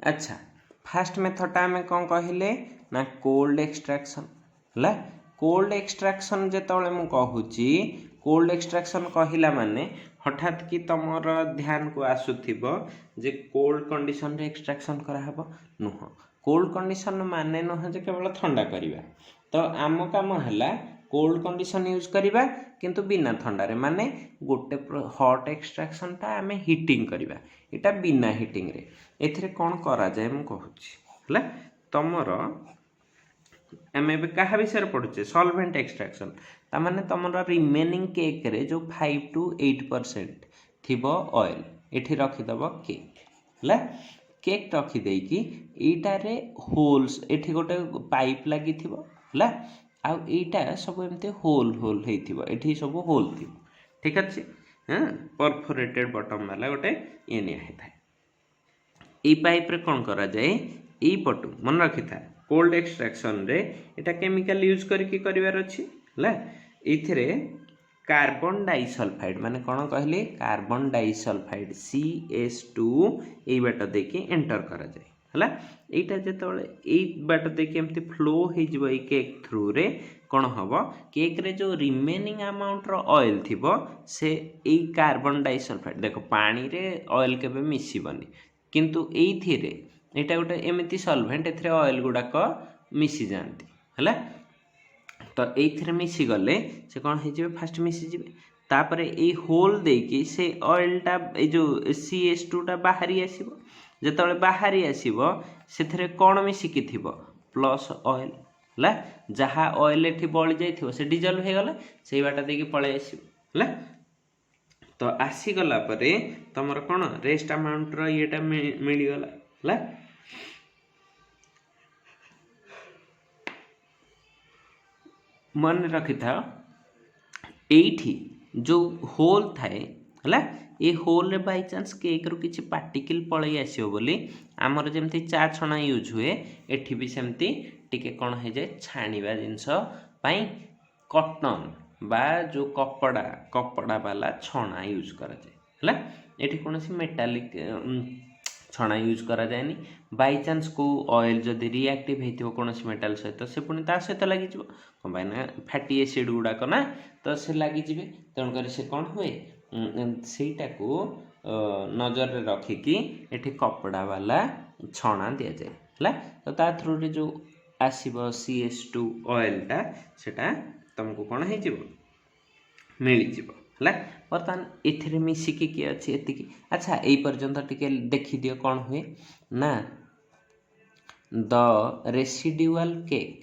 अच्छा फास्ट मेथडटा आम कौन कहले ना कोल्ड एक्सट्राक्शन है। कोल्ड एक्सट्राक्शन जिते मुझे कहूँ कोल्ड एक्सट्राक्शन कहला माने हठात कि तुमर ध्यान को आसुथिबो जे कोल्ड कंडीशन रे एक्सट्राक्शन कराहब नुह। कोल्ड कंडीशन माने नुह जे केवल ठंडा करिबा। तो आम काम है कोल्ड कंडीशन यूज करवा किंतु बिना ठंडारे माने गोटे हॉट एक्सट्राक्शनटा आम हिटिंग करवा इटा बिना हिटिंग रे एथिरे कौन करा जाए मु कहूँ तुमर आम ए क्या विषय पढ़ुचे सॉल्वेंट एक्सट्राक्शन तामाने तुमर रिमेनिंग केक रे जो 5 to 8% थिबो ऑयल एठी रखिदब केक है। केक रखिदेकी एटारे होल्स एठी गोटे पाइप लगी थिबो है आउ एटा सब एमती होल होल होइथिबो एठी सब होल थिबो ठीक अच्छे। हाँ परफोरेटेड बटम वाला गोटे ये निया है ये पाइप रे कौन करा जाए यही पटू मन रखी था कोल्ड एक्सट्राक्शन रे एटा केमिकल यूज करके करिवार अछि है। एथिरे कार्बन डाइसल्फाइड माने कौन कहले कार्बन डाइसल्फाइड CS2 एई बाट देके एंटर करा जाए है। एटा जेतबेले एई बाट देके एमती फ्लो हे जिवो ए केक थ्रू रे कौन हम केक रे जो रिमेनिंग अमाउंट रो ऑयल थिबो से एई कार्बन डाइसल्फाइड देखो पानी रे ऑयल केबे मिसिबनी किंतु एइथिरे एटा गोटे एमिति सॉल्वेंट एथिरे ऑयल गुडाक मिसी जाती है। तो एइथिरे मिसी गले से कौन हो जाए फास्ट मिसी जिवे तापरे एई होल देकी से ऑयलटा ए जो CS2 टा बाहरी आसीबो जेतबेले बाहरी आसीबो सेथिरे कौन मिसिकी थिबो प्लस ऑयल है जहाँ ऑयल एठी बळी जाइथिबो से डिजल्व हे गला सेई बाटा देकी पळे आसीबो है। तो आसीगला परे तुमर कौन रेस्ट अमाउंट रो येटा मिलगला है। मन रखी था एठी जो होल थाए है ये होल रे बाय चांस केक रु किछि पार्टिकल पळै आसियो बोली आमर जेमती चा छणा यूज हुए एठी भी सेमती टिके कौन हो जाए छाणीबा जिंस पई कॉटन बा जो कपड़ा कपड़ा वाला छणा यूज करा जाए है। एठी कौन सी मेटालिक छणा यूज करा जाएनी बाय चांस को ऑयल जदि रिएक्टिव हेतिबो कौन सी मेटाल सहित से पुणी ता सहित लगी जिवो कौन बाय ना फैटी एसिड गुड़ाक ना तो से लगी जिवे तेणुकर से कौन हुए सेटा को नजर रे रखिकी एठी कपड़ा वाला छणा दिया जाए है। तो ता थ्रू रे जो आसीबो CS2 ऑयलटा सेटा तुमको कौन है मिल जीव है। बर्तमान एथिरे मिसिकी किए अच्छी एतिकी अच्छा यही पर्यंत टिके देखी दियो कौन हुए ना the residual cake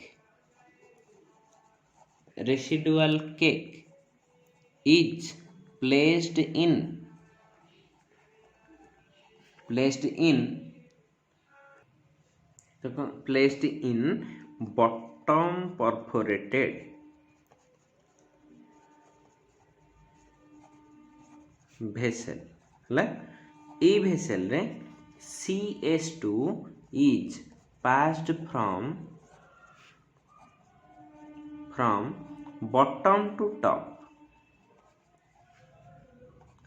is placed in bottom perforated vessel है। ए vessel रे CS2 is passed from bottom to top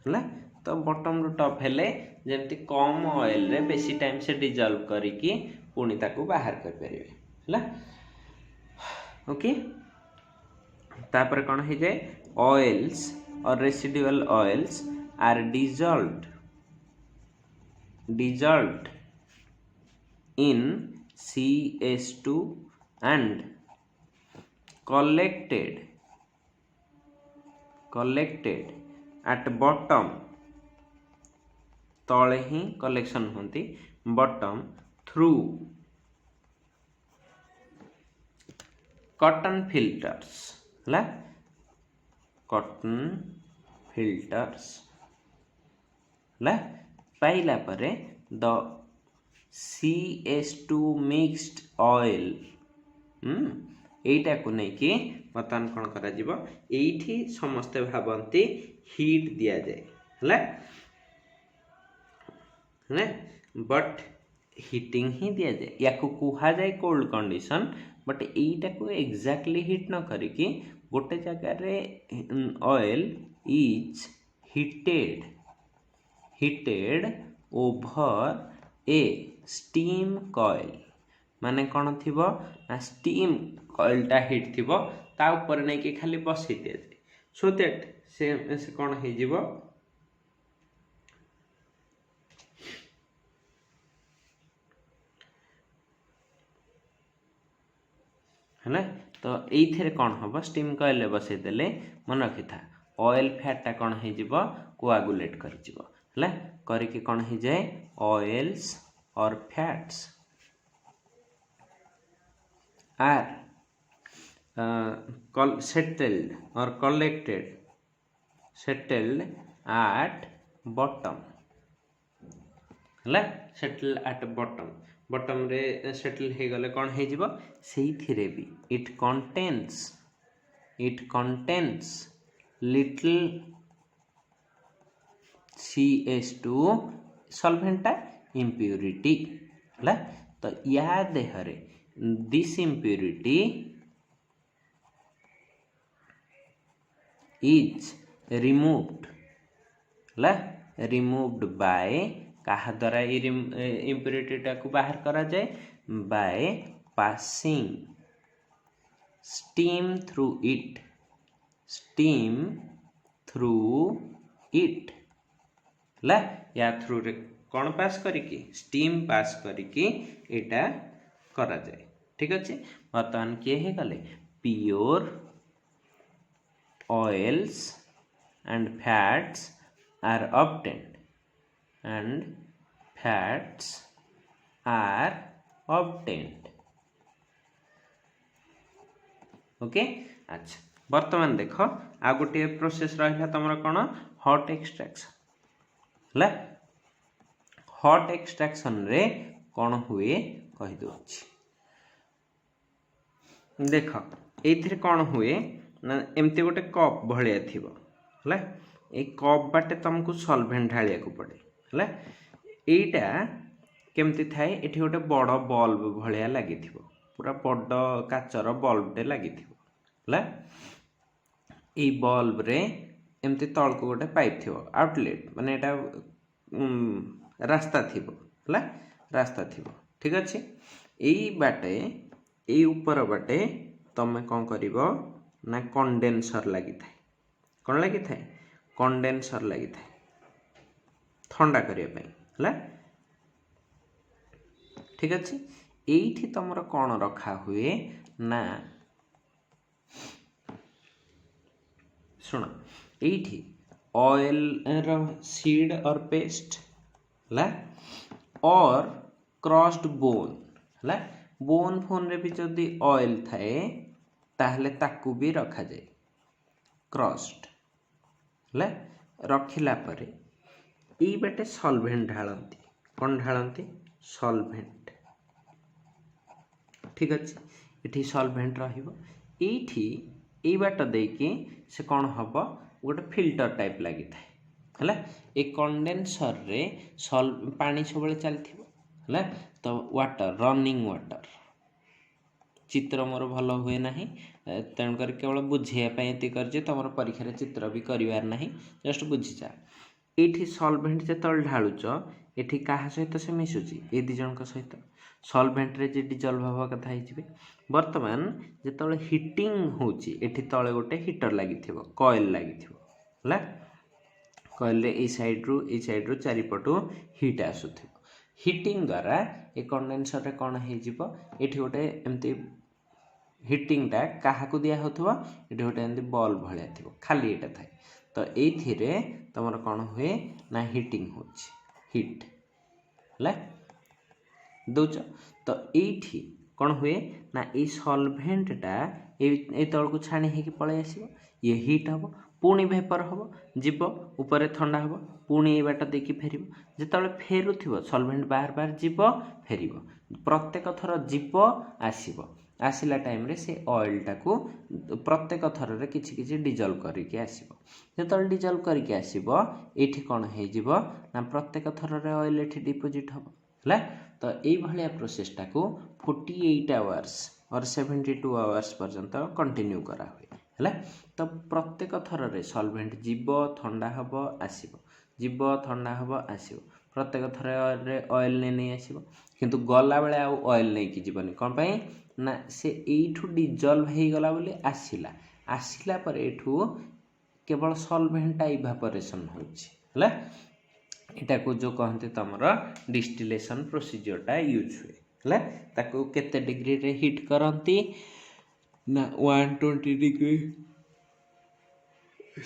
है। तो बॉटम टू टॉप हेले जेमती कम ऑयल रे बेसी टाइम से डिजॉल्व करिकी पुणी ताकू बाहर कर परिवे है। ओके तापर कौन हो जाए ऑयल्स और residual oils are dissolved in CS2 and collected at bottom तले ही कलेक्शन होती बॉटम थ्रू कॉटन फिल्टर्स है। कॉटन फिल्टर्स पाइला परे द CS2 मिक्स्ड ऑयल एटा को नहीं कि बर्तमान कौन करा जीवो एठी समस्ते भावंती हीट दिया जाए है बट हीटिंग ही दिया जाए या को कुहा जाए कोल्ड कंडीशन बट एटा को एग्जैक्टली हीट न करिकी गोटे जगह रे oil is heated over a steam coil माने कौन थी ना स्टीम कॉइलटा हिट थी ता ऊपर नहीं कि खाली बसई दिया जाए सो दैट से कौन हो है तो ये कौन हम स्टीम कॉइल बसई देले मन रखी था ऑयल फैटा कौन हो कोआगुलेट करके कौन हो जाए ऑयल्स और fats are settled or settled at bottom settled at bottom रे settle हे गले कौन हे जीवो सेही थिरे भी it contains little CH2 solvent impurity तो या Dehre this impurity is removed by कहा द्वारा इम्प्योरिटी को बाहर करा जाए by passing steam through it या थ्रू रे कौन पास करिकी स्टीम पास करिकी एटा करा जाए ठीक अच्छे बर्तमान किए हे गले pure oils and fats are obtained okay अच्छा वर्तमान देख आ गोटे प्रोसेस रहा तुम कौन हॉट एक्सट्रैक्शन हॉट एक्सट्रैक्शन रे कौन हुए कहीदे देख ये कौन हुए ना एमती गोटे कप भाया थी है कप बाटे तुमको सॉल्वेंट ढालिया को पड़े है यहीटा केमती थाए ये गोटे बड़ बल्ब भाया लगी पूरा बड़ काचर बल्बटे लगी है बल्ब रे एमती तल को गोटे पाइप थी आउटलेट माने एटा रास्ता थी रास्ता थी ठीक अच्छे यही बाटे यही ऊपर बाटे तमें कौन कर ना कंडेनसर लगी थाए कौन लगी थाए कंडेनसर लगी थाए ठंडा करने है ठीक अच्छे यही तुम कौन रखा हुए ना शुण ये ऑयल सीड और पेस्ट है और क्रॉस्ड बोन है बोन फोन रे भी जदि ऑयल थाए ताहले ताकू भी रखा जाए क्रॉस्ड है रखिला परे यही बाटे सॉल्वेंट ढालती कौन ढालती सॉल्वेंट ठीक अच्छे ये सॉल्वेंट रही बाट देकी से कौन हम गोटे फिल्टर टाइप लगी था है कंडेनसर रे पानी सब चलती है तो वाटर रनिंग वाटर चित्र मोर भल हुए ना तेणुक केवल बुझापी कर तुम परीक्षा चित्र भी करार ना जस्ट बुझीचा ये सॉल्वेंट जो ढालुच ये क्या सहित से मिसुची ये दी जन सहित सॉल्वेंट रे जे डिजल्व हवा कथा है बर्तमान जो हिटिंग होची एठी तले गोटे हीटर लगी कॉइल लगी है कॉइल रे ए साइड रु चारिपटू हीट आसुथिबो हिटिंग द्वारा ये कंडेनसर रे कौन हो गोटे एमती हिटिंग टा क्या दिया होथबो ये गोटे एमती बल्ब भाया थी खाली एटा थाए तो ये तुम कौन हुए ना हिटिंग होची हिट है दौच तो ये कौन हुए ना ये सॉल्वेंटटा ये तल को छाणी होगी पलि आस ये हिट हम पुणी वेपर हम जीव ऊपर ठंडा हम पुणी ये बाट देखी फेर जो फेरुव सॉल्वेंट बार बार जीव फेर प्रत्येक थर जीव आसला टाइम रे से ऑयल टाको प्रत्येक थर रे किछि डिजल्व करके आसो जो डिजल्व करके आसो ये कौन हो प्रत्येक थर रे ऑयल ये डिपोजिट हम है तो ये प्रोसेसटा को 48 आवर्स और 72 आवर्स पर्यंत कंटिन्यू करा हुए है तो प्रत्येक थर रे सॉल्वेंट जीव ठंडा हम आसो जीव ठंडा हम आसो प्रत्येक थर ऑयल नहीं आसब किंतु गला बेले आउ ऑयल नहीं कि जीवनी कौन पाई ना से एठू डिजल्व हो गला बोली आसिला आसिला पर एठू केवल सॉल्वेंट इवापोरेशन होला एटा को जो कहते तुमर डिस्टिलेशन प्रोसीजरटा यूज हुए है ताको केते डिग्री रे हीट करती ना 120 डिग्री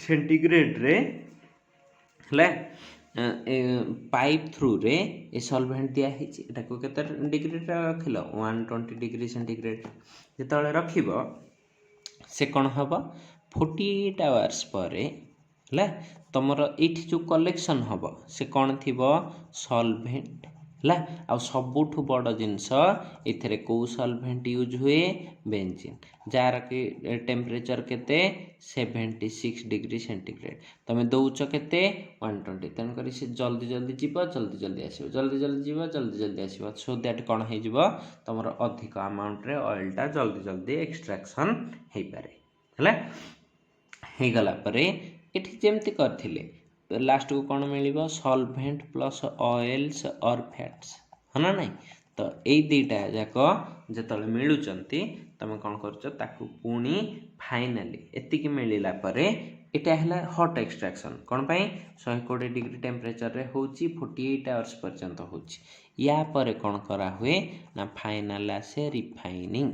सेंटीग्रेड रे है पाइप थ्रू रे ए सॉल्वेंट दिया है को केते डिग्री रे रखिल 120 डिग्री सेंटीग्रेड जो रखिब से कौन हम 48 आवर्स पर है तुमर ये जो कलेक्शन हम से कौन थी सॉल्वेंट है आ सबुठ बड़ जिनस ए कौ सॉल्वेंट यूज हुए बेंजीन जार कि टेम्परेचर केते 76 डिग्री सेंटीग्रेड तुम दौच के 120 तेणुक से जल्दी जल्दी जीव जल्दी जल्दी आसो जल्दी जल्दी जीव जल्दी जल्दी आसो सो दैट कौन हो तुम अधिक अमाउंट रे ऑयलटा जल्दी जल्दी एक्सट्राक्शन हो पारे है गला परे एठी जेमती करथिले लास्ट को कौन मिल सॉल्वेंट प्लस ऑयल्स और फैट्स है ना नहीं तो यही दुईटा जाक जो मिलुचंती तुम कौन कर पुणी फाइनाली एतिक मिलला परे इटा है हॉट एक्सट्रैक्शन कौन पाई 120 डिग्री टेम्परेचर रे होची 48 आवर्स पर्यंत होची या परे कौन करा हुए ना फाइनल आसे रिफाइनिंग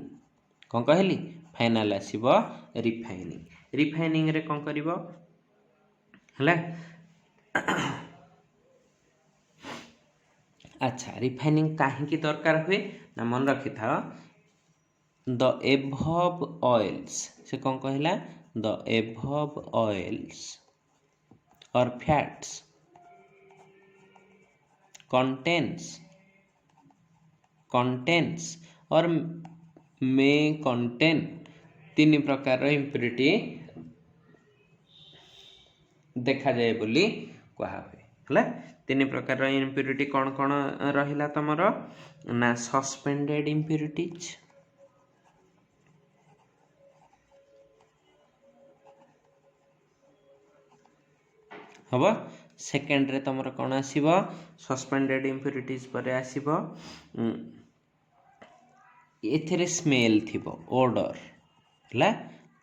कौन कहली फाइनल आसीबो रिफाइनिंग रिफाइनिंग रे कौन करिवो है अच्छा रिफाइनिंग कहीं दरकार हुए ना मन रखी था द एभव ऑयल्स से कौन कहला द एभव ऑयल्स और फैट्स कंटेन्स और मे कंटेन 3 प्रकार इम्प्यूरिटी देखा जाए बोली कहा हुए है 3 प्रकार इम्प्यूरिटी कौन कौन रहिला तमर ना सस्पेंडेड इम्प्यूरिटीज हम सेकेंड रे तमर कौन आसीबो सस्पेंडेड इम्प्यूरिटीज पर आसीबो एथेरे स्मेल थिबो ओडर है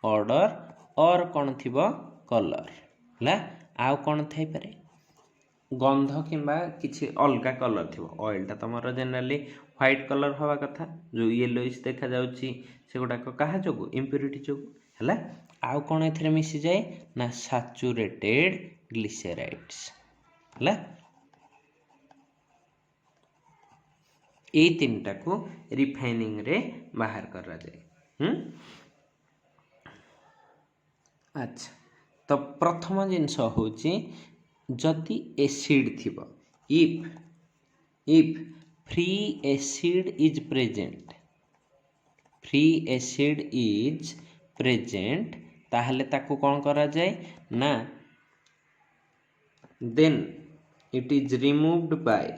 ऑर्डर और कौन थिबो कलर है आउ कौन थाई पारे गंध किंबा किसी अलग कलर थी ऑयलटा तुम जनराली व्हाइट कलर हवा कथा जो येलोइश देखा जाउची से गुडाक कहा जोगु इम्प्यूरिटी जोगु है आउ कौन एथरे मिसी जाए ना सैचुरेटेड ग्लिसराइड्स है ये 3टा को रिफाइनिंग रे बाहर करा जाए अच्छा तो प्रथम जिनस होची जदि एसिड थिबो if free acid is present ताहले ताको कौन करा जाए ना then it is removed by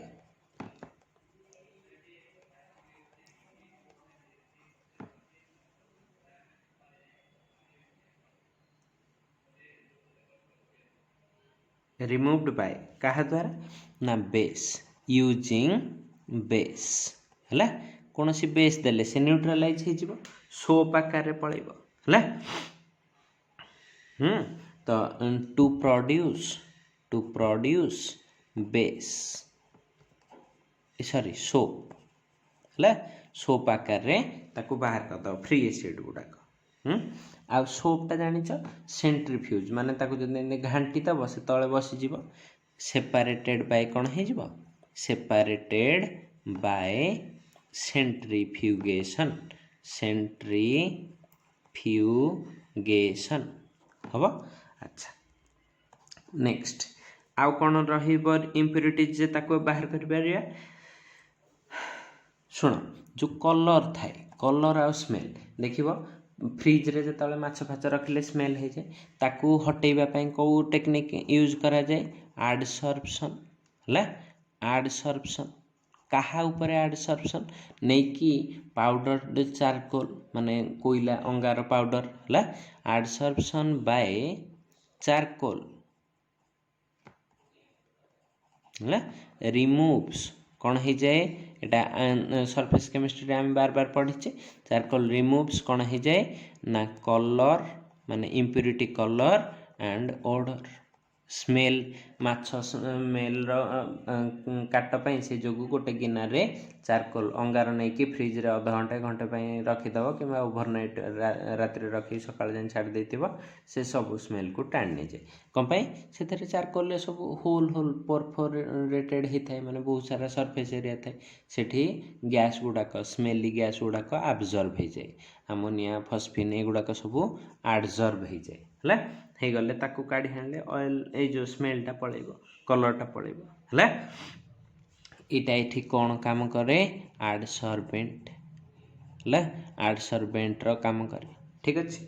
कहा द्वारा ना बेस यूजिंग बेस है कौन सी बेस देले से न्यूट्रलाइज हो सोप आकार पड़ेब है तो to produce base sorry soap है सोप आकार रे ताको बाहर कर दो फ्री एसिड गुड़ाक आ सोपटा जानिच सेंट्रीफ्यूज माने ताको जदि घांटी दब से तले बसीज सेपारेटेड बाय कौन हो सेपारेटेड बाय सेंट्रीफ्यूगेशन हम अच्छा नेक्स्ट आउ कौन इम्प्यूरिटीज जे ताको बाहर कर पारिया शुण जो कलर थाए कलर आ स्मेल देखिबो फ्रिज रे जतले माछ फाछ रखिले स्मेल हो जाए ताकू हटेबा पई को टेक्निक यूज करा जाए एडसॉर्प्शन है एडसॉर्प्शन कहा ऊपर एडसॉर्प्शन नहीं कि पाउडर चारकोल माने कोयला अंगार पाउडर है एडसॉर्प्शन बाय चारकोल है रिमूव्स कौन हो जाए एटा सरफेस केमिस्ट्री आम बार बार पढ़ीचे चारकोल रिमूव्स कौन हो जाए ना कलर माने impurity colour and odour smell माछ स्मेल काट पाई से जो गोटे गिनार चारकोल अंगार नहीं कि फ्रिज रे अध घंटे घंटे रखीदब कि ओभरनाइट राति रखी सकाल जाए छाड़ देथिबो से सब स्मेल को टाणी जाए कौन पाई से चारकोल सब होल होल परफोरेटेड होता है माने बहुत सारा सरफेस एरिया थाए सेठी गैस गुड़ाक स्मेली गैस गुड़ाक आब्जर्व हो जाए अमोनिया फस्फिन एगुड़ाक सब आब्जर्व हो जाए है हो गले ताकू काढ़ी आनले ऑयल ए जो स्मेलटा पड़ेब कलरटा पड़ेब है इटा ये कौन काम करे एडसर्बेंट है एडसर्बेंट काम करे ठीक अच्छे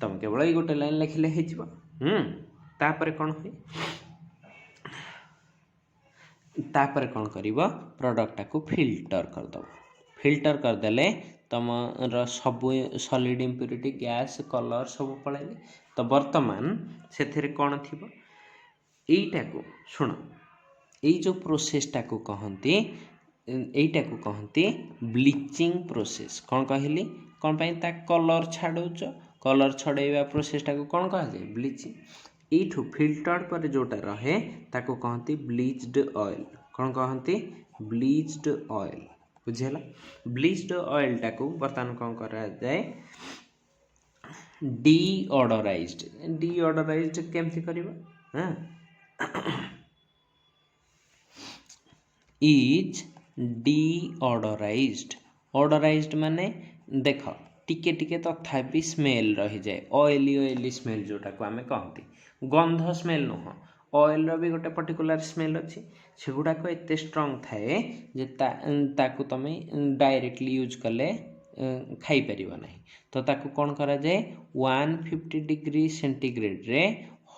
तुम केवल ये गोटे लाइन लिखिले तापर कौन हुए तापर कौन करिवो प्रोडक्टा को फिल्टर करदब फिल्टर करदेले तुम सब सॉलिड इम्प्यूरिटी गैस कलर सब पड़े तो वर्तमान से कौन थी यहीटा को शुण यही जो प्रोसेसटा को कहती यहीटा को कहती ब्लीचिंग प्रोसेस कौन कहली कौन पाई ता कलर छाड़ौच कलर छड़ेवा प्रोसेसटा को कौन कह जाए ब्लीचिंग यू फिल्टर्ड पर जोटा रहे ताको कहती ब्लीच्ड ऑयल कौन कहती ब्लीच्ड ऑयल बुझेला ब्लीच्ड ऑयलटा को बर्तमान कौन करा जाए डीऑडराइज्ड केमती करिबा इज डीऑडराइज्ड ऑडराइज्ड माने देख टिके टिके तथापि स्मेल रही जाए ऑयली स्मेल जोटा को आमे कहती गंध स्मेल नुह ऑयल भी गोटे पर्टिकुलर स्मेल अच्छी से गुड़ाक एत स्ट्रंग थाए जे ताकू तमे डायरेक्टली यूज कले खाई परिबो नहीं तो ताकू कौन करा जाए 150 डिग्री सेंटीग्रेड रे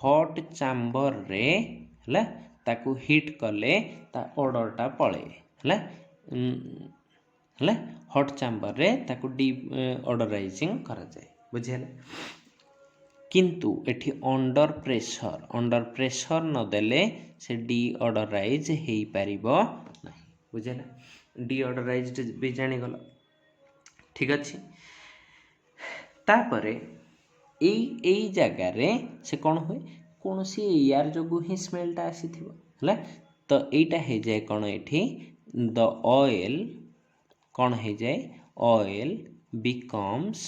हॉट चैम्बर रे हला ताकू हीट कले ता ऑर्डरटा पळे हला हॉट चैम्बर रे ताकू डी ऑर्डराइजिंग करा जाए बुझेला किंतु एठी अंडर प्रेशर न देले से डीऑडराइज हो पारिबो नहीं बुझेला डीऑडराइज्ड भी जानी गला ठीक अच्छे तापरे एई जगार से कौन हुए कौन सी एयर जो ही स्मेलटा आसी है तो यहीटा हो जाए कौन ये द ऑयल कौन हो जाए ऑयल बिकम्स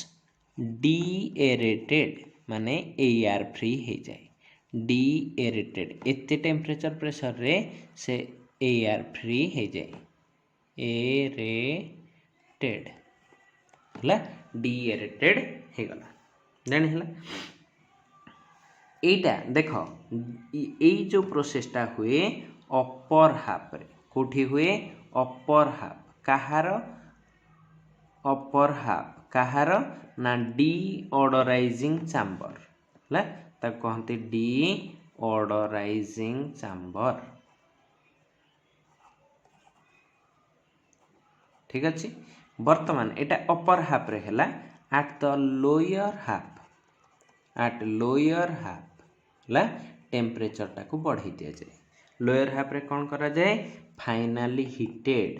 डीएरेटेड माने एयर फ्री हो जाए डीएरेटेड एते टेम्परेचर प्रेशर रे से एयर फ्री हो जाए एरेटेड है डीएरेटेड हो गला जानी है एटा देख यही जो प्रोसेसटा हुए अपर हाफ रे कोठी हुए अपर हाफ कहार अपर हाफ कहार ना डीऑडराइजिंग चैम्बर है ताको कहते डीऑडराइजिंग चैम्बर ठीक अच्छे वर्तमान एटा अपर हाफ रे हैला एट द लोअर हाफ ला टेम्परेचरटा को बढ़ाई दिया जाए लोअर हाफ रे कौन करा जाए finally heated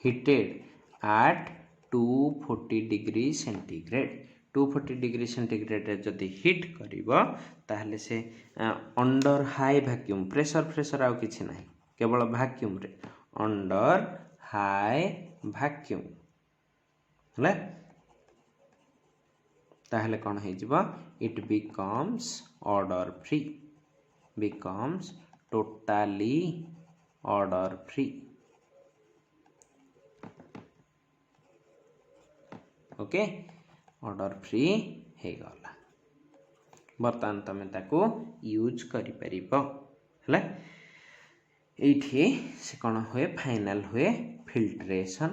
at 240 degree centigrade 240 degree centigrade जदि हिट करिवो ताहले से अंडर हाई वैक्यूम प्रेशर आउ किछि नाही केवल वैक्यूम रे अंडर हाई वैक्यूम है ताहले कौन हो जिवो it becomes order free becomes totally order free okay order free हो गला बर्तमान तुम ताको यूज करि परिबो हला एठी से कौन हुए फाइनल हुए फिल्ट्रेशन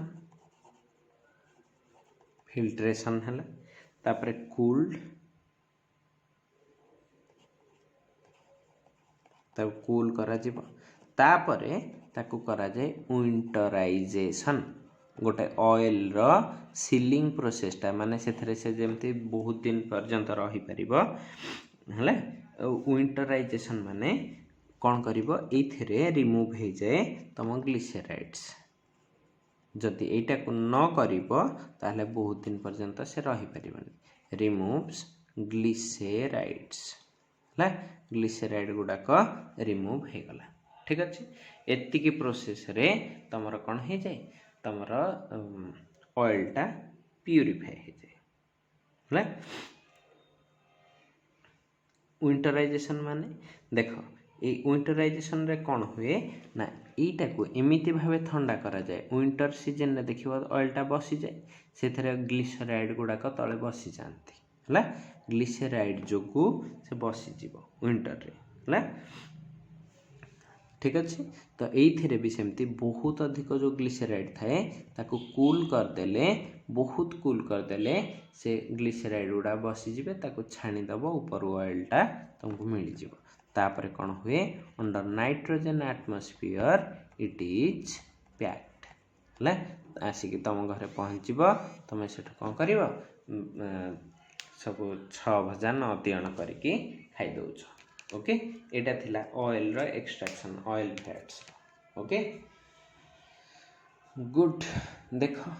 है तापरे कूल्ड तब कूल करा जिवो तापरे ताकू करा जाए विंटराइजेशन गोटे ऑयल रो सीलिंग प्रोसेसटा माने से जमती बहुत दिन पर्यंत रही परिबो हले विंटराइजेशन माने कौन करिवो एथिरे रिमूव हो जाए तुम ग्लिसराइड्स जदि एटा को न करिवो ताहले बहुत दिन पर्यंत से रही परिबनी रिमूव्स ग्लिसराइड्स ला ग्लिसराइड गुडाक रिमूव हो गला ठीक अच्छे एतिकी प्रोसेस रे तमर कौन हो जाए तमर ऑयलटा प्यूरिफाई हो जाए है विंटराइजेशन माने देख ये विंटराइजेशन रे कौन हुए ना यीटा को एमिति भावे ठंडा करा जाए विंटर सीजन रे देखिबो ऑयलटा बसी जाए सेथरे ग्लिसराइड गुडाक तले बसी जाती है ग्लिसराइड जोगु से बसी जीवो विंटर रे है ठीक अच्छे तो ये भी सेमती बहुत अधिक जो ग्लिसराइड थाए ताको कूल करदेले बहुत कूल करदेले से ग्लिसराइड गुड़ा बसीजे ताको छाणीदेव ऊपर ऑयलटा तुमको मिलଯିव तापर कौन हुए under nitrogen atmosphere it is packed है आसिक तुम घरे पहुँचब तुम से कौन कर सब 6 भजा 9 तियण करके खाईदौच ओके एटा थिला ऑयल रो extraction oil fats okay good देखो